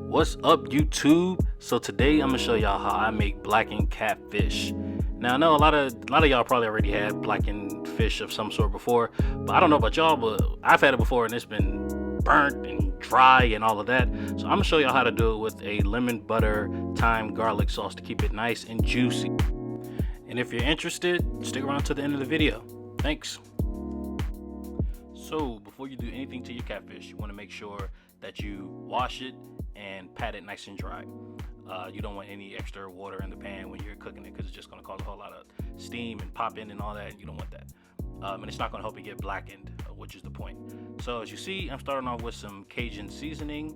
What's up, YouTube? So today I'm gonna show y'all how I make blackened catfish. Now I know a lot of y'all probably already had blackened fish of some sort before, but I don't know about y'all, but I've had it before and it's been burnt and dry and all of that. So I'm gonna show y'all how to do it with a lemon butter thyme garlic sauce to keep it nice and juicy. And if you're interested, stick around to the end of the video. Thanks. So before you do anything to your catfish, you want to make sure that you wash it and pat it nice and dry. You don't want any extra water in the pan when you're cooking it, because it's just going to cause a whole lot of steam and popping and all that, and you don't want that. And it's not going to help it get blackened, which is the point. So as you see, I'm starting off with some Cajun seasoning.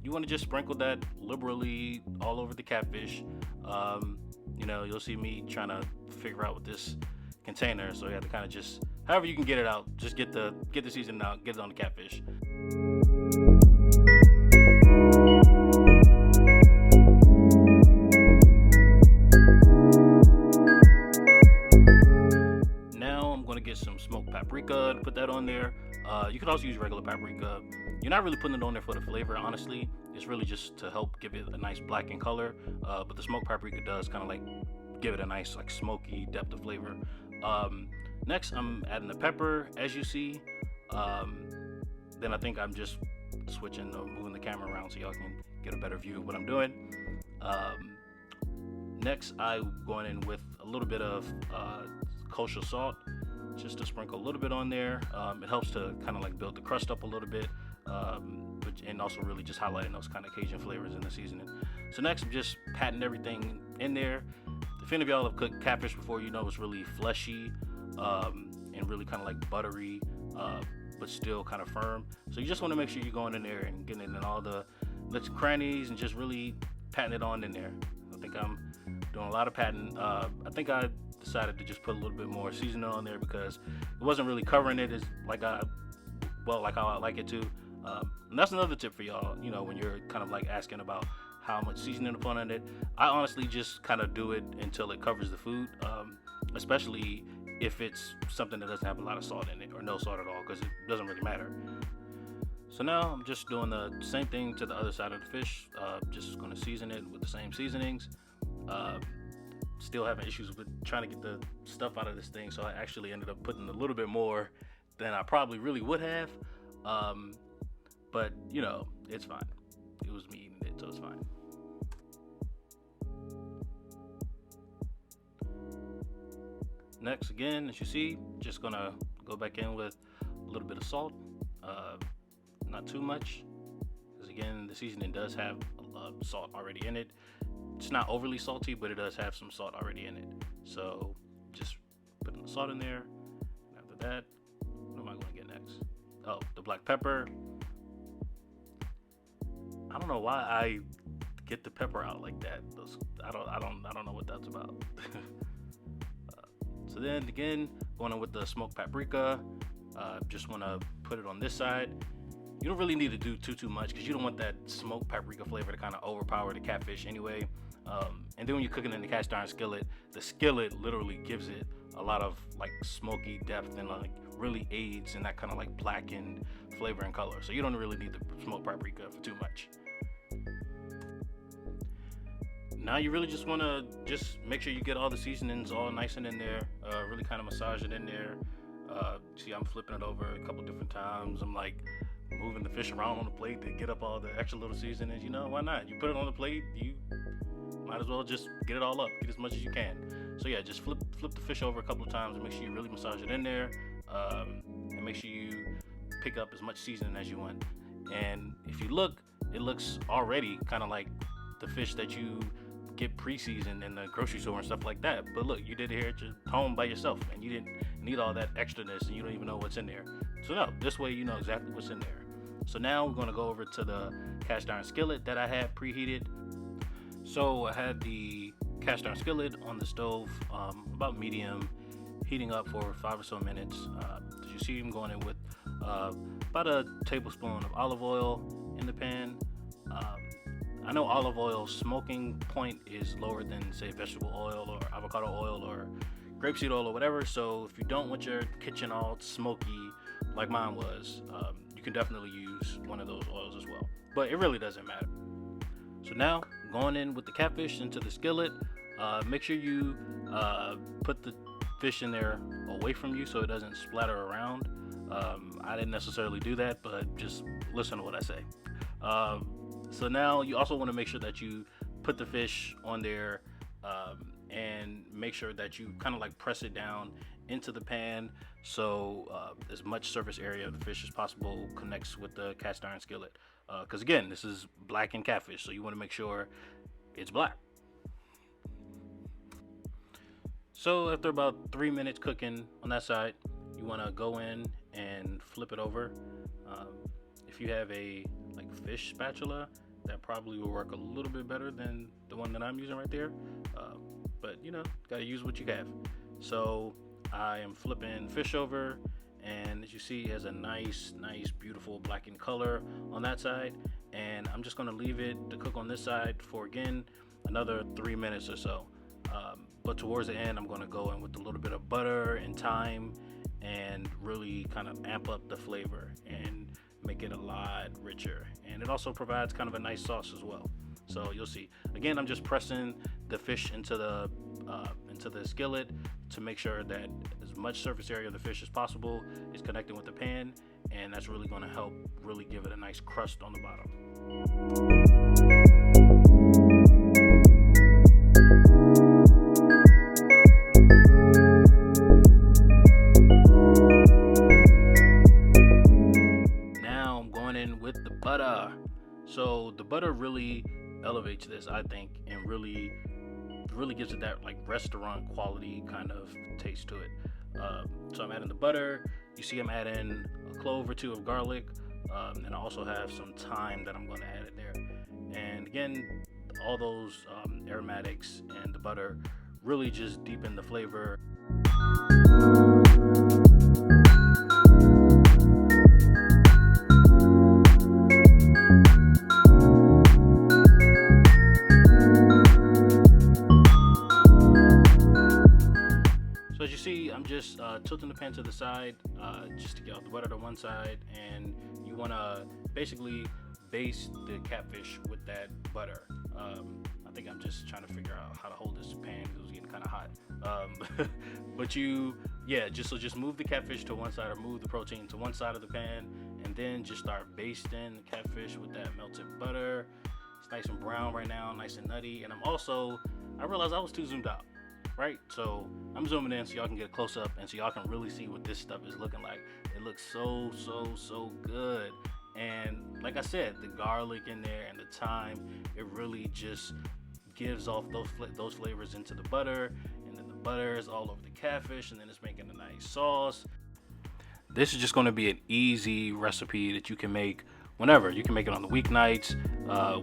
You want to just sprinkle that liberally all over the catfish. You know, you'll see me trying to figure out with this container, so you have to kind of just, however you can get it out, just get the seasoning out, get it on the catfish. Now I'm going to get some smoked paprika to put that on there. You could also use regular paprika. You're not really putting it on there for the flavor, honestly. It's really just to help give it a nice blackened color, but the smoked paprika does kind of like give it a nice like smoky depth of flavor. Next I'm adding the pepper, as you see. Then I think I'm just switching or moving the camera around so y'all can get a better view of what I'm doing. Next I'm going in with a little bit of kosher salt, just to sprinkle a little bit on there. It helps to kind of like build the crust up a little bit, and also really just highlighting those kind of Cajun flavors in the seasoning. So next I'm just patting everything in there. If any of y'all have cooked catfish before, you know it's really fleshy and really kind of like buttery, but still kind of firm. So you just want to make sure you're going in there and getting it in all the nooks and crannies and just really patting it on in there. I think I'm doing a lot of patting. I think I decided to just put a little bit more seasoning on there because it wasn't really covering it as like how I like it to. And that's another tip for y'all, you know, when you're kind of like asking about how much seasoning to put on it. I honestly just kind of do it until it covers the food, especially if it's something that doesn't have a lot of salt in it or no salt at all, because it doesn't really matter. So now I'm just doing the same thing to the other side of the fish, just going to season it with the same seasonings. Still having issues with trying to get the stuff out of this thing, so I actually ended up putting a little bit more than I probably really would have, but you know, it's fine. It was me eating it, so it's fine. Next, again, as you see, just gonna go back in with a little bit of salt, not too much, because again, the seasoning does have salt already in it. It's not overly salty, but it does have some salt already in it. So just putting the salt in there. And after that, what am I going to get next? Oh, the black pepper. I don't know why I get the pepper out like that. I don't know what that's about. So then again, going in with the smoked paprika. Just want to put it on this side. You don't really need to do too much because you don't want that smoked paprika flavor to kind of overpower the catfish anyway. And then when you're cooking in the cast iron skillet, the skillet literally gives it a lot of like smoky depth and like really aids in that kind of like blackened flavor and color. So you don't really need the smoked paprika for too much. Now you really just want to just make sure you get all the seasonings all nice and in there, really kind of massage it in there. See, I'm flipping it over a couple different times. I'm like moving the fish around on the plate to get up all the extra little seasonings. You know, why not? You put it on the plate, you might as well just get it all up, get as much as you can. So yeah, just flip the fish over a couple of times and make sure you really massage it in there, and make sure you pick up as much seasoning as you want. And if you look, it looks already kind of like the fish that you get pre-seasoned in the grocery store and stuff like that. But look, you did it here at your home by yourself, and you didn't need all that extraness, and you don't even know what's in there. So no, this way you know exactly what's in there. So now we're gonna go over to the cast iron skillet that I had preheated. So I had the cast iron skillet on the stove, about medium, heating up for 5 or so minutes. As you see, I'm going in with about a tablespoon of olive oil in the pan. I know olive oil smoking point is lower than say vegetable oil or avocado oil or grapeseed oil or whatever. So if you don't want your kitchen all smoky like mine was, you can definitely use one of those oils as well. but it really doesn't matter. So now, going in with the catfish into the skillet, make sure you put the fish in there away from you so it doesn't splatter around. I didn't necessarily do that, but just listen to what I say. So now you also want to make sure that you put the fish on there and make sure that you kind of like press it down into the pan so as much surface area of the fish as possible connects with the cast iron skillet. Because again, this is blackened catfish, so you want to make sure it's black. So after about 3 minutes cooking on that side, you want to go in and flip it over. If you have a like fish spatula, that probably will work a little bit better than the one that I'm using right there. But you know, gotta use what you have. So I am flipping fish over, and as you see, it has a nice beautiful blackened color on that side, and I'm just gonna leave it to cook on this side for again another 3 minutes or so. But towards the end, I'm gonna go in with a little bit of butter and thyme and really kind of amp up the flavor and make it a lot richer, and it also provides kind of a nice sauce as well. So you'll see, again, I'm just pressing the fish into the skillet to make sure that as much surface area of the fish as possible is connecting with the pan, and that's really going to help really give it a nice crust on the bottom. Butter. So the butter really elevates this, I think, and really gives it that like restaurant quality kind of taste to it. So I'm adding the butter. You see, I'm adding a clove or two of garlic, and I also have some thyme that I'm going to add it there. And again, all those aromatics and the butter really just deepen the flavor. I'm just tilting the pan to the side just to get all the butter to one side, and you want to basically baste the catfish with that butter. I think I'm just trying to figure out how to hold this pan because it was getting kind of hot. But just move the catfish to one side, or move the protein to one side of the pan, and then just start basting the catfish with that melted butter. It's nice and brown right now, nice and nutty, and I realized I was too zoomed out. Right, so I'm zooming in so y'all can get a close up and so y'all can really see what this stuff is looking like. It looks so good, and like I said, the garlic in there and the thyme, it really just gives off those flavors into the butter, and then the butter is all over the catfish, and then it's making a nice sauce. This is just going to be an easy recipe that you can make whenever. You can make it on the weeknights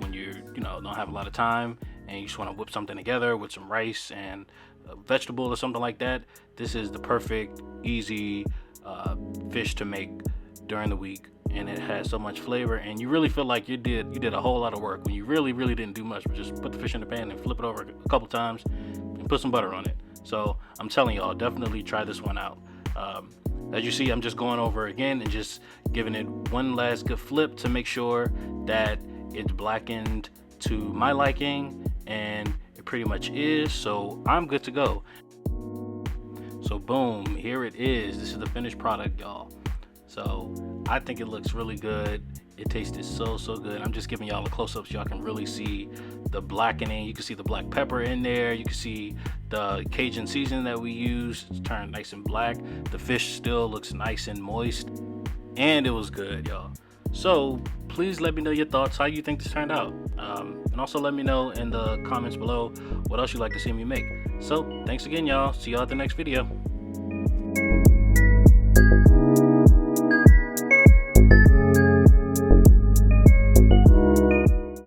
when you don't have a lot of time and you just want to whip something together with some rice and a vegetable or something like that. This is the perfect easy fish to make during the week, and it has so much flavor, and you really feel like you did a whole lot of work when you really didn't do much, but just put the fish in the pan and flip it over a couple times and put some butter on it. So I'm telling y'all, definitely try this one out. As you see, I'm just going over again and just giving it one last good flip to make sure that it's blackened to my liking, and it pretty much is, so I'm good to go. So boom, here it is. This is the finished product, y'all. So I think it looks really good. It tasted so good. I'm just giving y'all a close-up so y'all can really see the blackening. You can see the black pepper in there. You can see the Cajun seasoning that we used. It's turned nice and black. The fish still looks nice and moist, and it was good, y'all. So please let me know your thoughts, how you think this turned out, and also let me know in the comments below what else you'd like to see me make. So thanks again, y'all. See y'all at the next video.